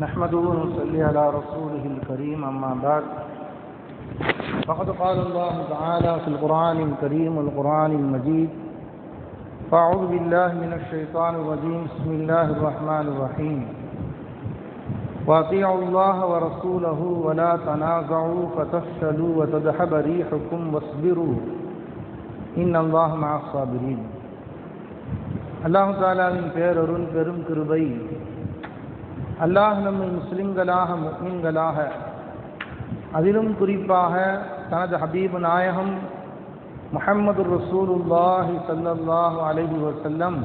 نحمده ونصلي على رسوله الكريم أما بعد فقد قال الله تعالى في القرآن الكريم والقرآن المجيد فأعوذ بالله من الشيطان الرجيم بسم الله الرحمن الرحيم وأطيعوا الله ورسوله ولا تنازعوا فتفشلوا وتذهب ريحكم واصبروا إن الله مع الصابرين. அல்லாஹ் தஆலாவின் பேரருள் பெரும் கிருபை, அல்லாஹ் நம்மை முஸ்லிம்களாக முஃமின்களாக அதிலும் குறிப்பாக தனது ஹபீப் நாயகம் முஹம்மது ரசூலுல்லாஹி ஸல்லல்லாஹு அலைஹி வஸல்லம்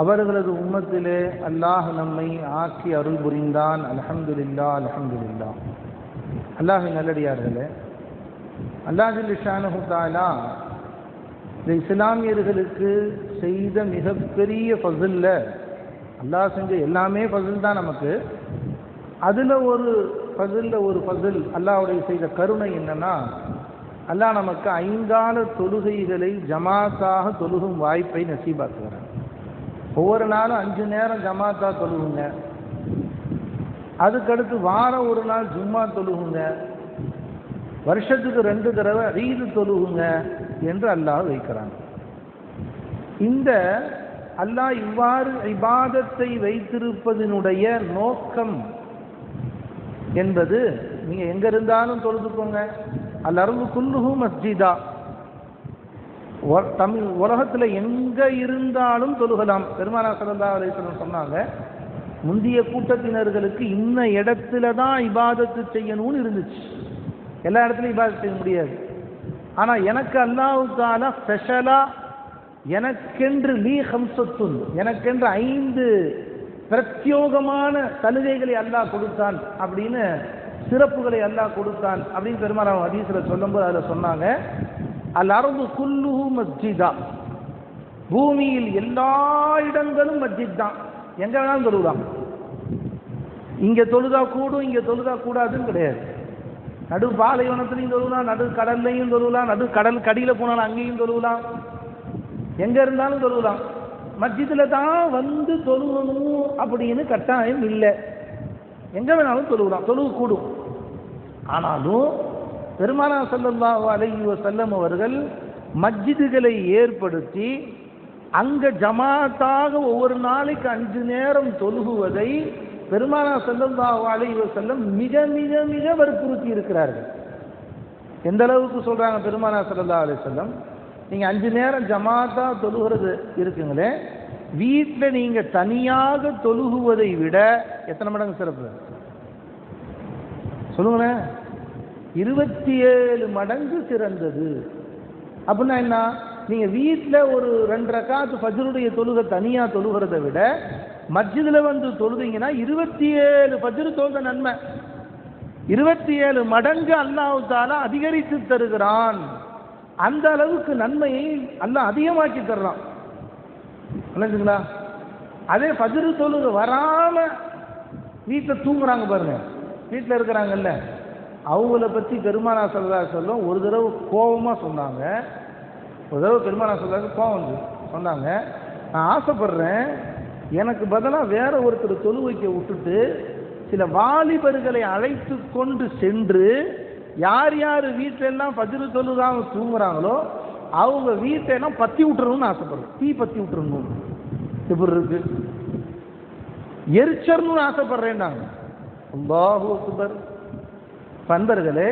அவர்களது உம்மத்திலே அல்லாஹ் நம்மை ஆக்கி அருள் புரிந்தான். அல்ஹம்துலில்லாஹ் அல்ஹம்துலில்லாஹ். அல்லாஹ்வின் நல்லடியார்களே, அல்லாஹ் ஜல்ல ஷானஹு தஆலா இந்த இஸ்லாமியர்களுக்கு செய்த மிகப்பெரிய ஃபஸல்ல, அல்லாஹ் செஞ்ச எல்லாமே ஃபஸல் தான் நமக்கு. அதில் ஒரு ஃபஸல் அல்லாஹ்வுடைய செய்த கருணை என்னன்னா, அல்லாஹ் நமக்கு 5 கால தொழுகைகளை ஜமாத்தாக தொழுகும் வாய்ப்பை நசீபாக்குகிறான். ஒவ்வொரு நாளும் 5 நேரம் ஜமாத்தா தொழுகுங்க. அதுக்கடுத்து வாரம் ஒரு நாள் ஜும்மா தொழுகுங்க. வருஷத்துக்கு 2 தடவை ஈது தொழுகுங்க என்று அல்லாஹ் வைக்கிறான். இந்த அல்லாஹ் இவ்வாறு இபாதத்தை வைத்திருப்பதனுடைய நோக்கம் என்பது, நீங்க எங்க இருந்தாலும் தொழுதுக்கோங்க. அல்-அர்து குல்லுஹு மஸ்ஜிதா, தமிழ் உலகத்தில் எங்க இருந்தாலும் தொழுகலாம். பெருமானார் ஸல்லல்லாஹு அலைஹி வஸல்லம் சொன்னாங்க, முந்திய கூட்டத்தினர்களுக்கு இன்ன இடத்துல தான் இபாதத்து செய்யணும்னு இருந்துச்சு. எல்லா இடத்துலையும் இபாதத்து செய்ய முடியாது. ஆனால் எனக்கு அல்லாஹ் தஆலா ஸ்பெஷலா எனக்கென்று ஹம்சத்துன், எனக்கென்று 5 பிரத்யோகமான சலுகைகளை அல்லாஹ் கொடுத்தான் அப்படின்னு, சிறப்புகளை அல்லாஹ் கொடுத்தான் அப்படின்னு பெருமானார் ஹதீஸ்ல சொல்லும்போது அதில் சொன்னாங்க, அல்-அர்து குல்லுஹு மஸ்ஜிதா, பூமியில் எல்லா இடங்களும் மஸ்ஜித் தான். எங்க வேணாலும் தொழுகலாம். இங்க தொழுதா கூடும், இங்க தொழுதா கூடாதுன்னு கிடையாது. நடு பாலைவனத்திலையும் தொழுகலாம், நடு கடல்லையும் தொழுகலாம், நடு கடல் கடியில போனாலும் அங்கேயும் தொழுகலாம், எங்க இருந்தாலும் தொழுகலாம். மஸ்ஜிதில் தான் வந்து தொழுகணும் அப்படின்னு கட்டாயம் இல்லை. எங்க வேணாலும் தொழுகலாம், தொழுகு கூடும். ஆனாலும் பெருமானார் ஸல்லல்லாஹு அலைஹி வஸல்லம் அவர்கள் மஸ்ஜிதுகளை ஏற்படுத்தி அங்க ஜமாத்தாக ஒவ்வொரு நாளைக்கு 5 நேரம் தொழுகுவதை பெருமானார் ஸல்லல்லாஹு அலைஹி வஸல்லம் மிக மிக மிக வற்புறுத்தி இருக்கிறார்கள். எந்த அளவுக்கு சொல்றாங்க பெருமானார் ஸல்லல்லாஹு அலைஹி வஸல்லம், நீங்க 5 நேரம் ஜமாத்தா தொழுகிறது இருக்குங்களே, வீட்டில் நீங்க தனியாக தொழுகுவதை விட எத்தனை மடங்கு சிறப்பு சொல்லுங்களேன்? 27 மடங்கு சிறந்தது. அப்படின்னா என்ன? நீங்க வீட்டில் ஒரு 2 ரக்காத் ஃபஜ்ருடைய தொழுகை தனியா தொழுகிறதை விட மஸ்ஜிதில் வந்து தொழுதீங்கன்னா 27 ஃபஜ்ர் தொழுத நன்மை 27 மடங்கு அல்லாஹ் தஆலா அதிகரித்து தருகிறான். அந்த அளவுக்கு நன்மையை அல்லாஹ் அதிகமாக்கி தர்றான். இல்லைங்களா? அதே ஃபஜ்ர் தொழுகை வராம வீட்டில் தூங்குறாங்க பாருங்க, வீட்டில் இருக்கிறாங்கல்ல, அவங்கள பற்றி பெருமானார் ஸல்லல்லாஹு அலைஹி வஸல்லம் ஒரு தடவை கோபமாக சொன்னாங்க. ஒரு தடவை பெருமானார் ஸல்லல்லாஹு அலைஹி வஸல்லம் கோபம் வந்து சொன்னாங்க, நான் ஆசைப்படுறேன் எனக்கு பதிலாக வேற ஒருத்தர் தொழு வைக்க விட்டுட்டு சில வாலிபர்களை அழைத்து கொண்டு சென்று யார் யார் வீட்டிலெல்லாம் ஃபஜ்ர் தொழுகாம தூங்குறாங்களோ அவங்க வீட்டெல்லாம் பற்றி விட்டுறணும்னு ஆசைப்படுறேன். தீ பற்றி விட்டுறணும். எப்படி இருக்கு? எரிச்சர்னு ஆசைப்படுறேன் நாங்க. அல்லாஹு அக்பர். பண்பர்களே,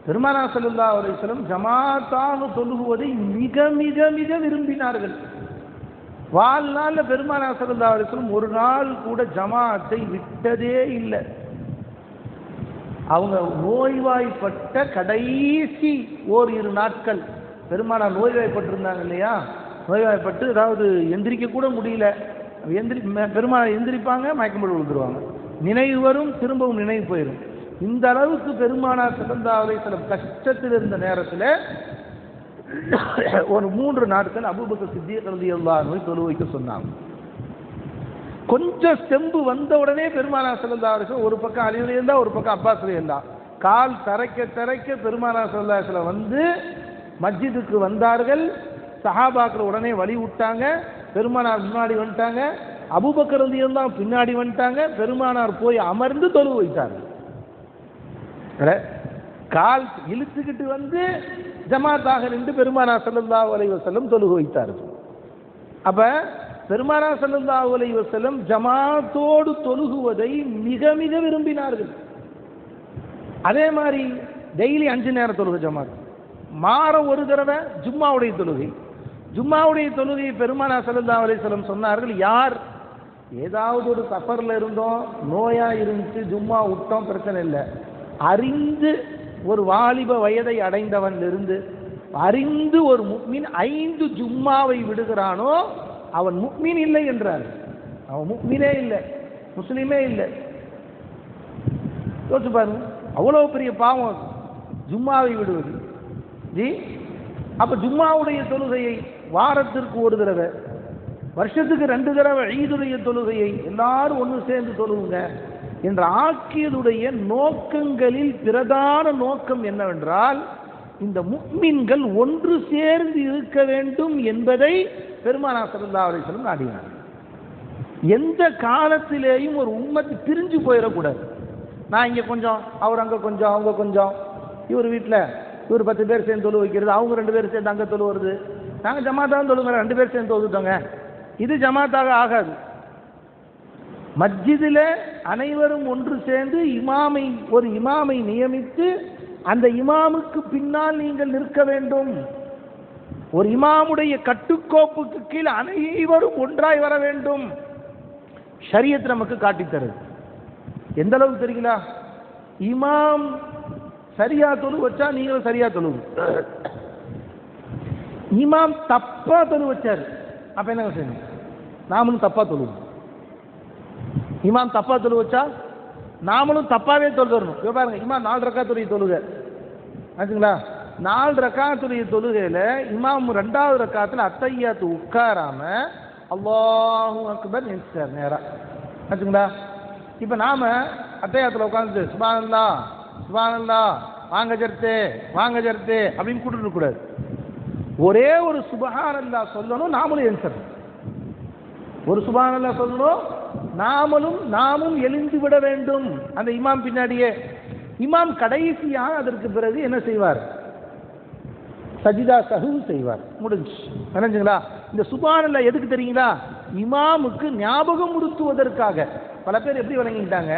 பெருமானார் ஸல்லல்லாஹு அலைஹி வஸல்லம் ஜமாத்தாக தொழுகுவதை மிக மிக மிக விரும்பினார்கள். வாழ்நாளில் பெருமானார் ஸல்லல்லாஹு அலைஹி வஸல்லம் ஒரு நாள் கூட ஜமாத்தை விட்டதே இல்லை. அவங்க நோய்வாய்ப்பட்ட கடைசி 1-2 நாட்கள் பெருமானார் நோய்வாய்ப்பட்டிருந்தாங்க இல்லையா, நோய்வாய்ப்பட்டு அதாவது எந்திரிக்க கூட முடியல. பெருமானார் எந்திரிப்பாங்க, மயக்கம் போட்டு விழுந்துருவாங்க, நினைவு வரும், திரும்பவும் நினைவு போயிடும். இந்த அளவுக்கு பெருமானார் ஸல்லல்லாஹு அலைஹி வஸல்லம் கஷ்டத்தில் இருந்த நேரத்தில் ஒரு 3 நாட்கள் அபூபக்கர் சித்திக் ரலியல்லாஹு அன்ஹு தொழு வைக்க சொன்னாங்க. கொஞ்சம் செம்பு வந்த உடனே பெருமானார் ஸல்லல்லாஹு அலைஹி வஸல்லம் ஒரு பக்கம் அலியில இருந்தா, ஒரு பக்கம் அப்பாஸ்ல இருந்தா, கால் தரைக்க பெருமானார் ஸல்லல்லாஹு அலைஹி வஸல்லம் வந்து மஸ்ஜிதுக்கு வந்தார்கள். சஹாபாக்கள் உடனே வழி விட்டாங்க. பெருமானார் முன்னாடி வந்துட்டாங்க. அபூபக்கர் ரலியல்லாஹு பின்னாடி வந்துட்டாங்க. பெருமானார் போய் அமர்ந்து தொழுவு வைத்தார்கள். கால் இழுத்துக்கிட்டு வந்து ஜமாத்தாக நின்று பெருமானார் ஸல்லல்லாஹு அலைஹி வஸல்லம் தொழுவு வைத்தார்கள். அப்ப பெருமானார் ஸல்லல்லாஹு அலைஹி வஸல்லம் ஜமாத்தோடு தொழுகுவதை மிக மிக விரும்பினார்கள். அதே மாதிரி டெய்லி 5 நேரம் தொழுகை ஜமாத், மாதம் ஒரு தடவை ஜும்மாவுடைய தொழுகை. ஜும்மாவுடைய தொழுகை பெருமானார் ஸல்லல்லாஹு அலைஹி வஸல்லம் சொன்னார்கள், யார் ஏதாவது ஒரு சஃபர்ல இருந்தோம், நோயா இருந்துச்சு, ஜும்மா விட்டோம், பிரச்சனை இல்லை, அறிந்து ஒரு வாலிப வயதை அடைந்தவன் இருந்து அறிந்து ஒரு முக்மின் 5 ஜும்மாவை விடுகிறானோ அவன் முக்மின் இல்லை என்றார். அவன் முக்மினே இல்லை, முஸ்லிமே இல்லை. யோசிச்சு பாருங்க, அவ்வளவு பெரிய பாவம் ஜும்மாவை விடுவது. ஜி அப்ப ஜும்மாவுடைய தொழுகையை வாரத்திற்கு ஒரு தடவை, வருஷத்துக்கு 2 தடவை ஈதுடைய தொழுகையை எல்லாரும் ஒன்று சேர்ந்து தொழுவுங்க என்ற ஆக்கியதுடைய நோக்கங்களில் பிரதான நோக்கம் என்னவென்றால், இந்த முஃமின்கள் ஒன்று சேர்ந்து இருக்க வேண்டும் என்பதை பெருமானார் ஸல்லல்லாஹு அலைஹி வஸல்லம் நாடினார். எந்த காலத்திலேயும் ஒரு உம்மத்து பிரிஞ்சு போயிடக்கூடாது. நான் இங்கே கொஞ்சம், அவர் அங்கே கொஞ்சம், அவங்க கொஞ்சம், இவர் வீட்டில் இவர் 10 பேர் சேர்ந்து தொழு வைக்கிறது, அவங்க 2 பேர் சேர்ந்து அங்கே தொழு வருது, நாங்கள் ஜமாத்தாக தொழுங்க 2 பேர் சேர்ந்து தொழுதுட்டோங்க, இது ஜமாத்தாக ஆகாது. மஸ்ஜிதில் அனைவரும் ஒன்று சேர்ந்து ஒரு இமாமை நியமித்து அந்த இமாமுக்கு பின்னால் நீங்கள் நிற்க வேண்டும். ஒரு இமாமுடைய கட்டுக்கோப்புக்கு கீழ் அனைவரும் ஒன்றாய் வர வேண்டும். ஷரியத் நமக்கு காட்டித்தருது. எந்த அளவுக்கு தெரியுங்களா? இமாம் சரியா தொழு வச்சா நீங்களும் சரியா தொழுவு. இமாம் தப்பா தொழு வச்சாரு, அப்ப என்ன செய்யணும்? நாமளும் தப்பா தொழுவோம். இமாம் தப்பா தொழு வச்சா நாமளும் தப்பாவே தொழுதரணும். இப்போ பாருங்க, இமாம் 4 ரக்காத்துடைய தொழுகை ஆச்சுங்களா? 4 ரக்காத்துடைய தொழுகையில இமாம் 2வது ரக்காத்துல அத்தஹியாத்து உட்காராம அல்லாஹு அக்பர் நினைச்சார் நேரா ஆச்சுங்களா? இப்போ நாம அத்தஹியாத்துல உட்காந்து சுப்ஹானல்லாஹ் சுப்ஹானல்லாஹ் வாங்க ஜர்த்தே வாங்க ஜர்த்தே அப்படின்னு கூட்டிட்டு கூடாது. ஒரே ஒரு சுப்ஹானல்லாஹ் சொல்லணும், நாமளும் எழுந்திரணும். ஒரு சுப்ஹானல்லாஹ் சொல்லணும், நாமும் எழுந்து விட வேண்டும் அந்த இமாம் பின்னாடியே. இமாம் கடைசியாக அதற்கு பிறகு என்ன செய்வார்? சஜிதா சஹூ செய்வார். முடிஞ்சு நினைஞ்சுங்களா? இந்த சுப்ஹானல்லாஹ் எதுக்கு தெரியுங்களா? இமாமுக்கு ஞாபகம் உறுத்துவதற்காக. பல பேர் எப்படி விளங்கிட்டாங்க,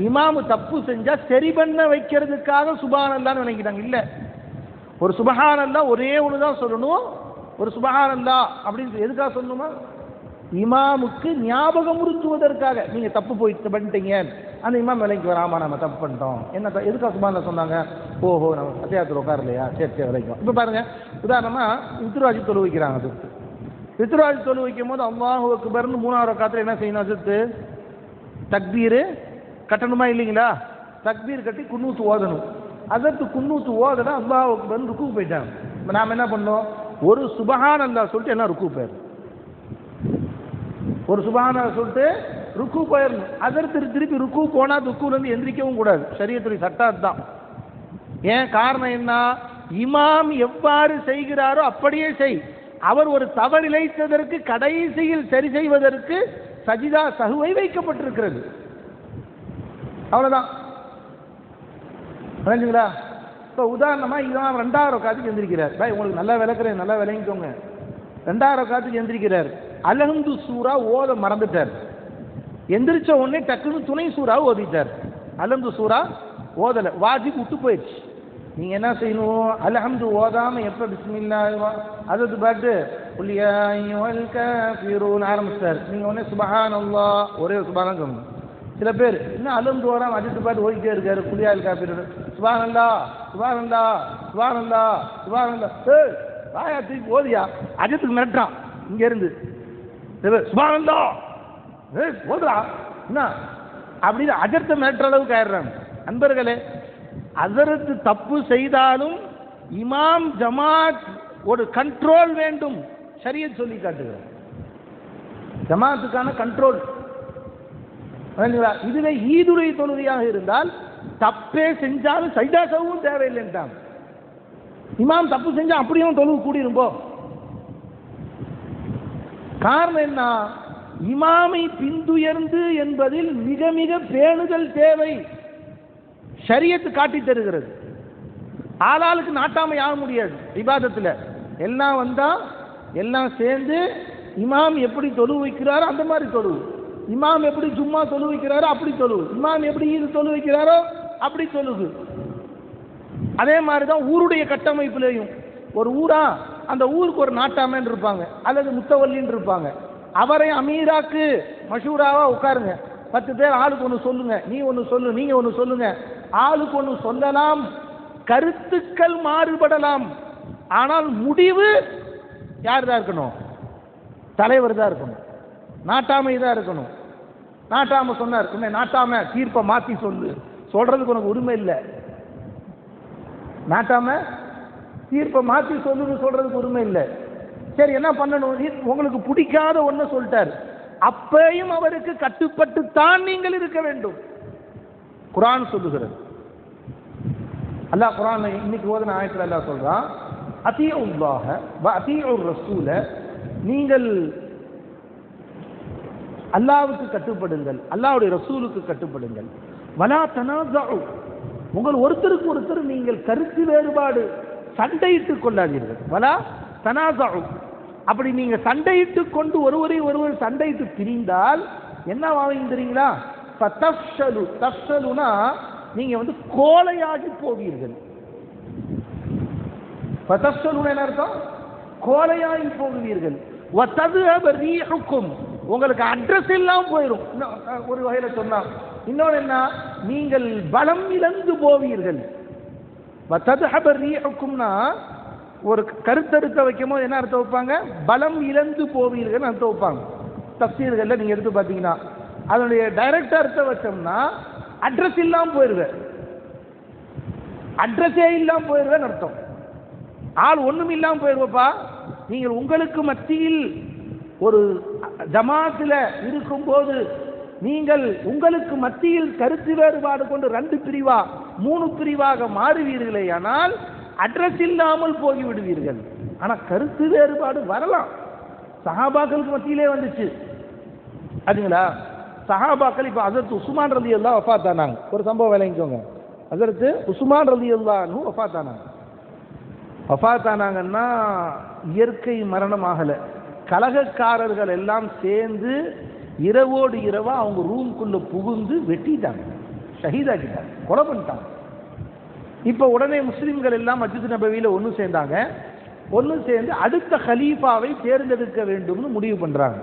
இமாமு தப்பு செஞ்சா சரி பண்ண வைக்கிறதுக்காக சுப்ஹானல்லாஹ்னு விளங்கிட்டாங்க. இல்ல, ஒரு சுப்ஹானல்லாஹ் ஒரே ஒண்ணுதான் சொல்லணும். ஒரு சுப்ஹானல்லாஹ் அப்படின்னு எதுக்காக சொல்லணுமா? இமாமுக்கு ஞாபகம் உறுத்துவதற்காக. நீங்க தப்பு பண்ணிட்டீங்க, அந்த இமாம் விலைக்கு வராமா, நம்ம தப்பு பண்ணிட்டோம், என்ன எதுக்காக சுப்ஹானல்லாஹ் சொன்னாங்க? ஓஹோ, நம்ம அத்தியாயத்தில் உட்காரலையா, சரி சரி விலைக்கும். இப்போ பாருங்க, உதாரணமா வித்ராஜி தொழு வைக்கிறாங்க. வித்ராஜி தொழு வைக்கும் போது அல்லாஹு அக்பர்னு 3வது ரக்காத்துல என்ன செய்யணும்? அஜித்து தக்பீர் கட்டணுமா இல்லைங்களா? தக்பீர் கட்டி குன்னூத்து ஓதணும். அதற்கு குன்னூத்து ஓதனா அல்லாஹு அக்பர்னு ருக்கு போயிட்டாங்க. இப்போ நாம் என்ன பண்ணோம்? ஒரு சுப்ஹானல்லாஹ் சொல்லிட்டு எல்லாம் ருக்கு போயிடும். ஒரு சுப்ஹானல்லாஹ் சொல்லிட்டு ருக்கு போயிடணும். அதற்கு திருப்பி ருக்கு போனா ருக்குலேருந்து எந்திரிக்கவும் கூடாது. ஷரியத்துடைய சட்டம் தான். ஏன் காரணம் என்ன? இமாம் எவ்வாறு செய்கிறாரோ அப்படியே செய். அவர் ஒரு தவறு இழைத்ததற்கு கடைசியில் சரி செய்வதற்கு சஜிதா சஹுவை வைக்கப்பட்டிருக்கிறது. அவ்வளவுதான். புரிஞ்சுங்களா? இப்போ உதாரணமா இமாம் 2வது ரக்காத்துக்கு எந்திரிக்கிறார். பாய் உங்களுக்கு நல்லா விளக்குறேன், நல்லா விளங்கிக்கோங்க. 2வது ரக்காத்துக்கு எந்திரிக்கிறார். அல்ஹம்து சூரா ஓத மறந்துட்டார். எந்திரிச்ச உடனே டக்குன்னு துணை சூறாவை ஓதிட்டார். அல்ஹம்து சூரா ஓதல, வாஜிப் விட்டு போயிடுச்சு. நீங்க என்ன செய்யணும்? அல்ஹம்து ஓதாம எப்ப பிஸ்மில்லாஹ் அதது பாட்டு குல்யா அய்யுல் காஃபிரூன் ஆரம்பிச்சார். நீங்க உடனே சுப்ஹானல்லாஹ் ஒரே சுப்ஹானல்லாஹ் சொல்லணும். சில பேர் இன்னும் அல்ஹம்து ஓதாம அதது பாட்டு ஓதிட்டே இருக்காரு. குல்யா அல் காஃபிரூன் சுப்ஹானல்லாஹ் சுப்ஹானல்லாஹ் சுப்ஹானல்லாஹ் சுப்ஹானல்லாஹ். ஏய் வாயா தூக்கி ஓதியா, அஜத்துக்கு மிரட்டான் இங்க இருந்து. சுப்ஹானல்லாஹ் ஏய் ஓதுடா என்ன அப்படின்னு அஜர்த்தை மிரட்டுற அளவுக்கு ஆயிடுறாங்க. அன்பர்களே, அஜரத்து தப்பு செய்தாலும் இமாம் ஜமாத் ஒரு கண்ட்ரோல் வேண்டும். ஷரியத் சொல்லி காட்டுகிறார். ஜமாத்துக்கான கண்ட்ரோல். இதுவே ஈதுடைய தொழுகையாக இருந்தால் தப்பே செஞ்சாலும் சஜிதா சஹூவும் தேவையில்லைன்ட்டாங்க. இமாம் தப்பு செஞ்சா அப்படியும் தொழுவு கூடிரும்போ. காரணம் என்ன? இமாமை பின்துயர்ந்து என்பதில் மிக மிக பேணுதல் தேவை. ஷரியத்து காட்டி தருகிறது. ஆளாளுக்கு நாட்டாமை ஆக முடியாது. இபாதத்தில் எல்லாம் வந்தா எல்லாம் சேர்ந்து இமாம் எப்படி தொழு வைக்கிறாரோ அந்த மாதிரி தொழு, இமாம் எப்படி சும்மா தொழு வைக்கிறாரோ அப்படி தொழு, இமாம் எப்படி இது தொழு வைக்கிறாரோ அப்படி தொழுகு. அதே மாதிரி தான் ஊருடைய கட்டமைப்பிலையும் ஒரு ஊரா அந்த ஊருக்கு ஒரு நாட்டாமன் இருப்பாங்க அல்லது முத்தவல்லின்னு இருப்பாங்க. அவரை அமீராக்கு மஷூராவா உட்காருங்க, 10 பேர் ஆளுக்கு ஒன்று சொல்லுங்க, நீ ஒன்று சொல்லு, நீங்க ஒன்று சொல்லுங்க, ஆளுக்கு ஒன்று சொல்லலாம், கருத்துக்கள் மாறுபடலாம், ஆனால் முடிவு யார் தான் இருக்கணும்? தலைவர் தான் இருக்கணும், நாட்டாமை தான் இருக்கணும். நாட்டாம சொன்னார், நாட்டாம தீர்ப்பை மாற்றி சொல்றதுக்கு உனக்கு உரிமை இல்லை. நாட்டாம தீர்ப்பை மாற்றி சொல்றதுக்கு உரிமை இல்லை. சரி, என்ன பண்ணணும்? உங்களுக்கு பிடிக்காத ஒன்றை சொல்லிட்டார், அப்பையும் அவருக்கு கட்டுப்பட்டுத்தான் நீங்கள் இருக்க வேண்டும். குர்ஆன் சொல்லுகிறது. அல்லாஹ் குர்ஆன்ல இன்னைக்கு ஓதுன ஆயத்துல அல்லாஹ் சொல்றான், அத்தீஉல்லாஹ வ அத்தீஉர் ரசூல, நீங்கள் அல்லாஹ்வுக்கு கட்டுப்படுங்கள், அல்லாஹ்வுடைய ரசூலுக்கு கட்டுப்படுங்கள். வலா தனாஸஉ, உங்கள் ஒருத்தருக்கு ஒருத்தர் நீங்கள் கருத்து வேறுபாடு சண்டையிட்டுக் கொள்ளாதீர்கள். வலா தனாஸஉ, அப்படி நீங்க சண்டையிட்டு கொண்டு ஒருவரை ஒருவர் சண்டையிட்டு பிரிந்தால் என்ன ஆகும் தெரியுங்களா? ஃபதஃஷலு, தஃஷலுனா நீங்க கோலையாகி போவீர்கள். ஃபதஃஷலுனா என்ன அர்த்தம்? கோலையாகி போவீர்கள். வதذهب ريحكم, உங்களுக்கு அட்ரஸ் எல்லாம் போயிடும். ஒரு வகையில சொன்னா, இன்னொரு என்ன, நீங்கள் பலம் இழந்து போவீர்கள். வதذهب ريحكمனா ஒரு கருத்தறுத்த வைக்கும் போது என்ன அர்த்தம் வைப்பாங்க? பலம் இழந்து போவீர்கள் அர்த்தம் வைப்பாங்க. தஃசீர்கள்ல நீங்க எடுத்து பார்த்தீங்கன்னா அதனுடைய டைரக்ட் அர்த்தம் வச்சோம்னா அட்ரஸ் இல்லாம போயிருவேன், அட்ரஸே இல்லாம போயிருவேன் அர்த்தம். ஆள் ஒண்ணும் இல்லாம போயிருவப்பா. நீங்கள் உங்களுக்கு மத்தியில் ஒரு ஜமாத்துல இருக்கும் போது நீங்கள் உங்களுக்கு மத்தியில் கருத்து வேறுபாடு கொண்டு 2 பிரிவா 3 பிரிவாக மாறுவீர்களே, ஆனால் அட்ரஸ் இல்லாமல் போய்விடுவீர்கள். ஆனா கருத்து வேறுபாடு வரலாம். சஹாபாக்களுக்கு மத்தியிலே வந்துச்சு அதுங்களா? சஹாபாக்கள் இப்ப ஹஜ்ரத் உஸ்மான் ரலியல்லாஹு வஃபாத் ஆனாங்க. ஒரு சம்பவம் விளங்கிக்கோங்க. ஹஜ்ரத் உஸ்மான் ரலியல்லாஹு அன்ஹு வஃபாத் ஆனாங்க. வஃபாத் ஆனாங்கன்னா இயற்கை மரணம் ஆகல, கலகக்காரர்கள் எல்லாம் சேர்ந்து இரவோடு இரவா அவங்க ரூம்குள்ள புகுந்து வெட்டிட்டாங்க, ஷஹீதாக்கிட்டாங்க, கொலை பண்ணிட்டாங்க. இப்ப உடனே முஸ்லிம்கள் எல்லாம் மஸ்ஜித் நபவியில ஒன்று சேர்ந்தாங்க. ஒன்று சேர்ந்து அடுத்த ஹலீஃபாவை தேர்ந்தெடுக்க வேண்டும்னு முடிவு பண்றாங்க.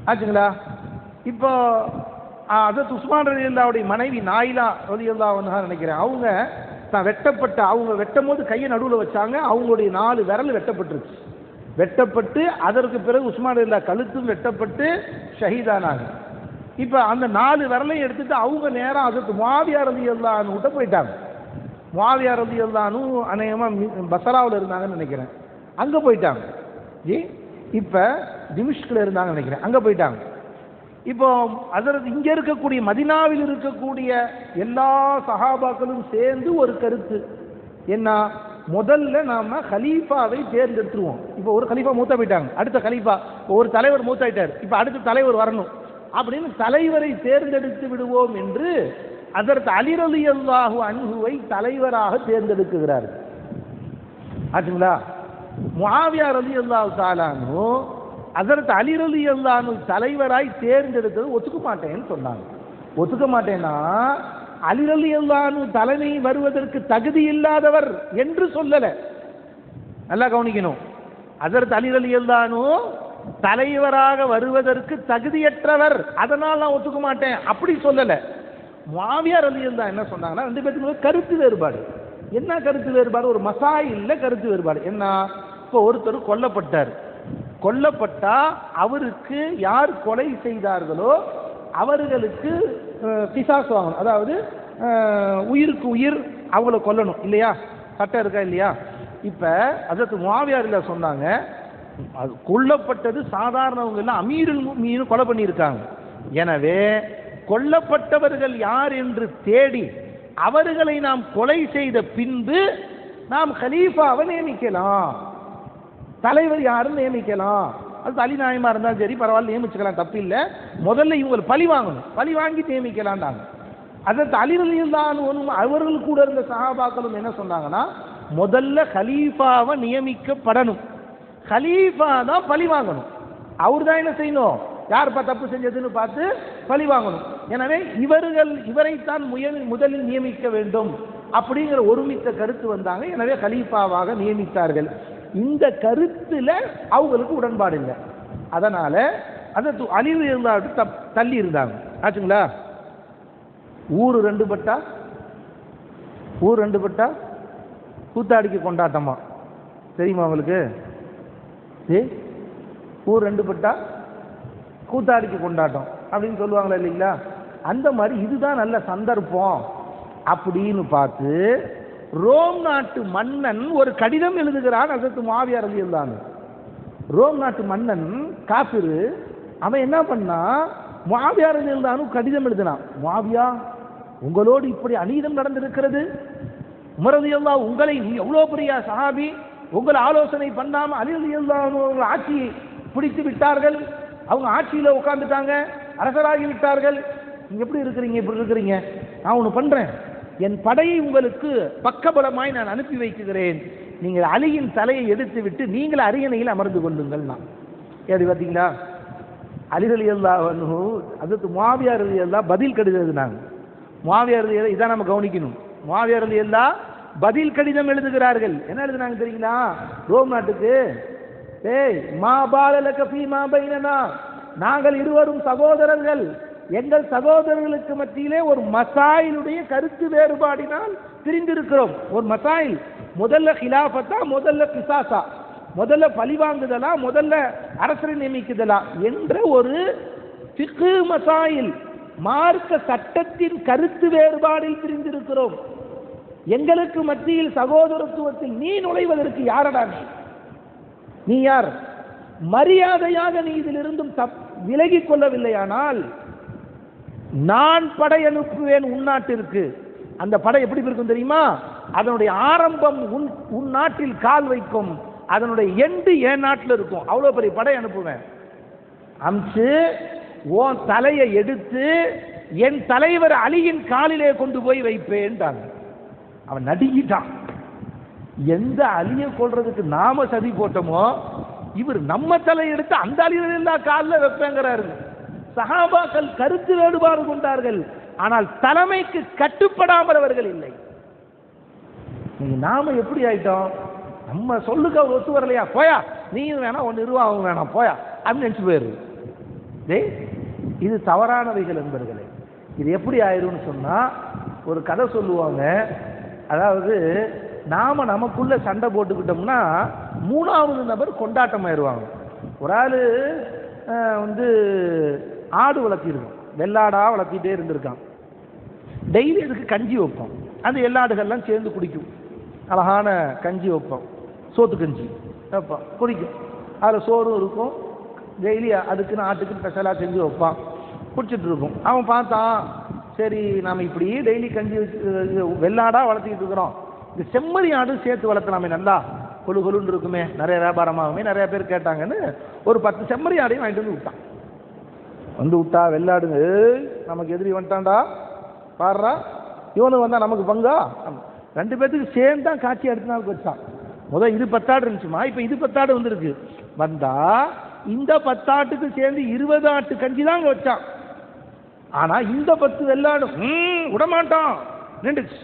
ஆச்சுங்களா? இப்போ ஹஜ்ரத் உஸ்மான் ரலியல்லாஹுடைய மனைவி நாயிலா ரலியல்லாஹு அன்ஹா நினைக்கிறேன், அவங்க தான் அவங்க வெட்டும் போது கையை நடுவில் வச்சாங்க, அவங்களுடைய 4 விரல் வெட்டப்பட்டுருச்சு. வெட்டப்பட்டு அதற்கு பிறகு உஸ்மான் ரலியல்லாஹு கழுத்தும் வெட்டப்பட்டு ஷஹீதானாங்க. இப்ப அந்த 4 விரலையும் எடுத்துட்டு அவங்க நேரம் ஹஜ்ரத் முஆவியா ரலியல்லாஹு அன்ஹு கிட்ட போயிட்டாங்க. முஆவியா ரலியல்லாஹு அன்ஹு அநேகமா பஸ்ராவில் இருந்தாங்கன்னு நினைக்கிறேன், அங்க போயிட்டாங்க. இப்ப திமிஷ்கில் இருந்தாங்கன்னு நினைக்கிறேன், அங்க போயிட்டாங்க. இப்போ அதற்கு இங்க இருக்கக்கூடிய மதீனாவில் இருக்கக்கூடிய எல்லா சஹாபாக்களும் சேர்ந்து ஒரு கருத்து என்ன, முதல்ல நாம கலீஃபாவை தேர்ந்தெடுத்துருவோம். இப்போ ஒரு கலீஃபா மூத்தா போயிட்டாங்க, அடுத்த கலீஃபா, ஒரு தலைவர் மூத்தாயிட்டார், இப்ப அடுத்த தலைவர் வரணும் அப்படின்னு தலைவரை தேர்ந்தெடுத்து விடுவோம் என்று ஹஜ்ரத் அலி ரலியல்லாஹு அன்ஹுவை தலைவராக தேர்ந்தெடுக்கிறார். ஆச்சுங்களா? முஆவியா ரலியல்லாஹு தஆலா அன்ஹு ஹஜ்ரத் அலி ரலியல்லாஹு அன்ஹு தலைவராய் தேர்ந்தெடுத்தது ஒத்துக்க மாட்டேன்னு சொன்னாங்க. ஒத்துக்க மாட்டேன்னா அலி ரலியல்லாஹு அன்ஹு தலைமை வருவதற்கு தகுதி இல்லாதவர் என்று சொல்லல. நல்லா கவனிக்கணும். ஹஜ்ரத் அலி ரலியல்லாஹு அன்ஹு தலைவராக வருவதற்கு தகுதியற்றவர், அதனால் நான் ஒத்துக்க மாட்டேன் அப்படி சொல்லல. முஆவியா ரலியல்லாஹு என்ன சொன்னாங்கன்னா, 2 பேருக்கு கருத்து வேறுபாடு. என்ன கருத்து வேறுபாடு? ஒரு மசாயில்ல கருத்து வேறுபாடு. என்ன? இப்போ ஒருத்தர் கொல்லப்பட்டார், கொல்லப்பட்டா அவருக்கு யார் கொலை செய்தார்களோ அவர்களுக்கு கிசாஸ் வாங்கணும், அதாவது உயிருக்கு உயிர் அவங்கள கொல்லணும் இல்லையா? சட்டம் இருக்கா இல்லையா? இப்ப ஹஜ்ரத் முஆவியா ரலியல்லாஹு சொன்னாங்க, அது கொல்லப்பட்டது சாதாரணவங்க எல்லாம் அமீருல் முஃமினீன் கொலை பண்ணியிருக்காங்க. எனவே கொல்லப்பட்டவர்கள் யார் என்று தேடி அவர்களை நாம் கொலை செய்த பின்பு நாம் கலீஃபாவை நியமிக்கலாம், தலைவர் யாரும் நியமிக்கலாம் அது அலி நாயமா இருந்தாலும் சரி பரவாயில்ல, நியமிச்சுக்கலாம், தப்பு இல்லை. முதல்ல இவங்க பழி வாங்கணும், பழி வாங்கி நியமிக்கலான்டாங்க. அதற்கு அலி ரலியல்லாஹு அன்ஹு அவர்கள் கூட இருந்த சஹாபாக்களும் என்ன சொன்னாங்கன்னா, முதல்ல கலீஃபாவை நியமிக்கப்படணும், கலீஃபா தான் பழி வாங்கணும். அவர் தான் என்ன செய்யணும், யார்ப்பா தப்பு செஞ்சதுன்னு பார்த்து பழி வாங்கணும். எனவே இவரைத்தான் முதலில் நியமிக்க வேண்டும் அப்படிங்கிற ஒருமித்த கருத்து வந்தாங்க. எனவே கலீஃபாவாக நியமித்தார்கள். இந்த கருத்துல அவங்களுக்கு உடன்பாடு இல்லை. அதனால அந்த அலி ரலியல்லாஹு தள்ளி இருந்தாங்க. ஆச்சுங்களா? ஊர் ரெண்டு பட்டா கூத்தாடிக்கு கொண்டாட்டமா தெரியுமா உங்களுக்கு? ஊர் ரெண்டு பட்டா கூத்தாடிக்கு கொண்டாட்டம் அப்படின்னு சொல்லுவாங்களா இல்லைங்களா? அந்த மாதிரி இதுதான் நல்ல சந்தர்ப்பம் அப்படின்னு பார்த்து ரோம் நாட்டு மன்னன் ஒரு கடிதம் எழுதுகிறான் ஹஸரத் முஆவியா ரலியல்லாஹு அன்ஹு. ரோம் நாட்டு மன்னன் காஃபிரு, அவன் என்ன பண்ணா, முஆவியா ரலியல்லாஹு அன்ஹு கடிதம் எழுதினான். முஆவியா, உங்களோடு இப்படி அநீதம் நடந்திருக்கிறது. உமர் ரலியல்லாஹு உங்களை எவ்வளவு பெரிய சஹாபி, உங்களை ஆலோசனை பண்ணாம அலி ரலியல்லாஹு அன்ஹு ஆட்சியை பிடித்து விட்டார்கள், அவங்க ஆட்சியில உட்கார்ந்துட்டாங்க, அரசராகி விட்டார்கள். நீங்க எப்படி இருக்கிறீங்க? இப்படி இருக்கிறீங்க. நான் ஒன்று பண்றேன், என் படையை உங்களுக்கு பக்கபலமாய் நான் அனுப்பி வைக்கிறேன், நீங்கள் அலியின் தலையை எடுத்து விட்டு நீங்கள் அரியணையில் அமர்ந்து கொள்ளுங்கள். நான் ஏது பார்த்தீங்களா? அலி ரலியல்லாஹு அன்ஹு ஹஸரத் முஆவியா ரலியல்லாஹு பதில் கடிதம் எழுதினாங்க. முஆவியா ரலியல்லாஹு இதான் நம்ம கவனிக்கணும். முஆவியா ரலியல்லாஹு பதில் கடிதம் எழுதுகிறார்கள். என்ன எழுதுனாங்க தெரியுங்களா? ரோம் நாட்டுக்கு, ஏய் மா பாலலக ஃபீமா பைனனா, நாங்கள் இருவரும் சகோதரர்கள், எங்கள் சகோதரர்களுக்கு மத்தியிலே ஒரு மசாயிலுடைய கருத்து வேறுபாடினால் பிரிந்திருக்கிறோம். ஒரு மசாயில், முதல்ல கிலாஃபத்தா முதல்ல கிசாசா, முதல்ல பழிவாங்குதலா முதல்ல அரசரை நியமிக்குதலா என்ற ஒரு ஃபிக்ஹ் மசாயில், மார்க்க சட்டத்தின் கருத்து வேறுபாடில் பிரிந்திருக்கிறோம். எங்களுக்கு மத்தியில் சகோதரத்துவத்தில் நீ நுழைவதற்கு யாரடா நீ யார்? மரியாதையாக நீ இதிலிருந்தும் விலகிக் கொள்ளவில்லையானால் நான் படை அனுப்புவேன் உன்னாட்டிற்கு. அந்த படை எப்படி இருக்கும் தெரியுமா? அதனுடைய ஆரம்பம் உன் நாட்டில் கால் வைக்கும், அதனுடைய எண்டு என் நாட்டில் இருக்கும். அவ்வளோ பெரிய படை அனுப்புவேன். அம்சு உன் தலையை எடுத்து என் தலைவர் அலியின் காலிலே கொண்டு போய் வைப்பேன்ட்டாங்க. அவன் நடுங்கிட்டான். எந்த அலியை கொள்றதுக்கு நாம சதி போட்டோமோ இவர் நம்ம தலை எடுத்து அந்த அலியெல்லாம் காலில் வைப்பேங்கிறாரு. சஹாபாக்கள் கருத்து வேறுபாடு கொண்டார்கள், ஆனால் தலைமைக்கு கட்டுப்படாமல் அவர்கள் இல்லை. நீங்க நாம எப்படி ஆயிட்டோம்? நம்ம சொல்லுக்கு அவர் ஒத்து வரலையா, போயா நீயும் வேணாம், ஒன்னு நிர்வாகம் வேணாம், போயா அப்படின்னு நினைச்சு போயிரு. இது தவறானவைகள் என்பர்களே. இது எப்படி ஆயிரும்னு சொன்னா, ஒரு கதை சொல்லுவாங்க. அதாவது நாம நமக்குள்ள சண்டை போட்டுக்கிட்டோம்னா மூணாவது நபர் கொண்டாட்டம் ஆயிடுவாங்க. ஒரு ஆளு ஆடு வளர்த்திருக்கான், வெள்ளாடா வளர்த்திட்டே இருந்திருக்கான். டெய்லி அதுக்கு கஞ்சி வைப்போம், அந்த வெள்ளாடுகள்லாம் சேர்ந்து குடிக்கும். அழகான கஞ்சி வைப்போம், சோத்து கஞ்சி வைப்போம், குடிக்கும். அதில் சோறும் இருக்கும். டெய்லி அதுக்குன்னு ஆட்டுக்கு ஸ்பெஷலாக செஞ்சு வைப்பான், குடிச்சிட்டு இருக்கும். அவன் பார்த்தான், சரி நாம் இப்படி டெய்லி கஞ்சி வெள்ளாடாக வளர்த்திக்கிட்டு இருக்கிறோம், இந்த செம்மறி ஆடு சேர்த்து வளர்த்தலாமே, நல்லா கொழு கொழுன்னு இருக்குமே, நிறைய வியாபாரமாகுமே, நிறைய பேர் கேட்டாங்கன்னு ஒரு 10 செம்மறி ஆடையும் வாங்கிட்டு வந்து விட்டான். விட்டா வெள்ளாடுங்க, நமக்கு எதிரி வந்துட்டான்டா பாடுறா, இவனு வந்தா நமக்கு பங்கா, 2 பேத்துக்கு சேர்ந்து தான் காட்சி அடுத்த நாளுக்கு வச்சான். முதல் இது 10 ஆடு இருந்துச்சுமா, இப்போ இது 10 ஆடு வந்துருக்கு. வந்தா இந்த 10 ஆட்டுக்கு சேர்ந்து 20 ஆட்டு கஞ்சி தான் அங்கே வச்சான். ஆனா இந்த 10 வெள்ளாடு விடமாட்டான், நின்றுச்சு.